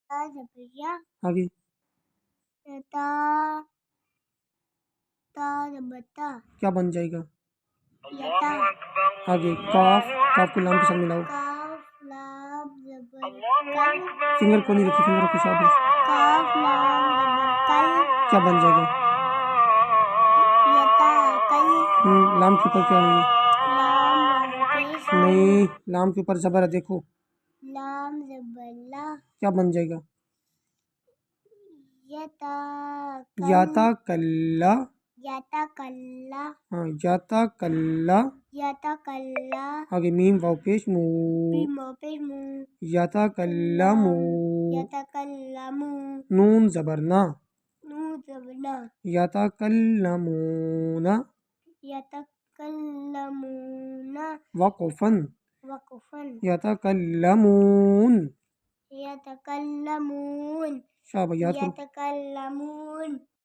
زبریا آگے تا تا زبتا کیا بن جائے گا؟ یتا آگے کاف، کاف کو لام کے ساتھ ملاؤ، کاف لام زبر فنگر کو نہیں رکھی، فنگر رکھو شاباش، کاف لام زبر کل کیا بن جائے گا؟ یتا کل لام کے اوپر کیا ہے؟ لام پیش نہیں، لام کے اوپر زبر ہے، دیکھو لام زبر لا کیا بن جائے گا؟ یتا یاتا کلا، یتا کلا ہاں یاتا کلا، یتا کلا آگے میم واو پیش مو، پیمو پیمو یاتا کلمو، یتا کلمو نون زبر نا، نو زبنا یاتا کلمونا، یتا کلمونا وقفن، وقفن یاتا کلمون، یتکلمون شاباش، یاد کرو یتکلمون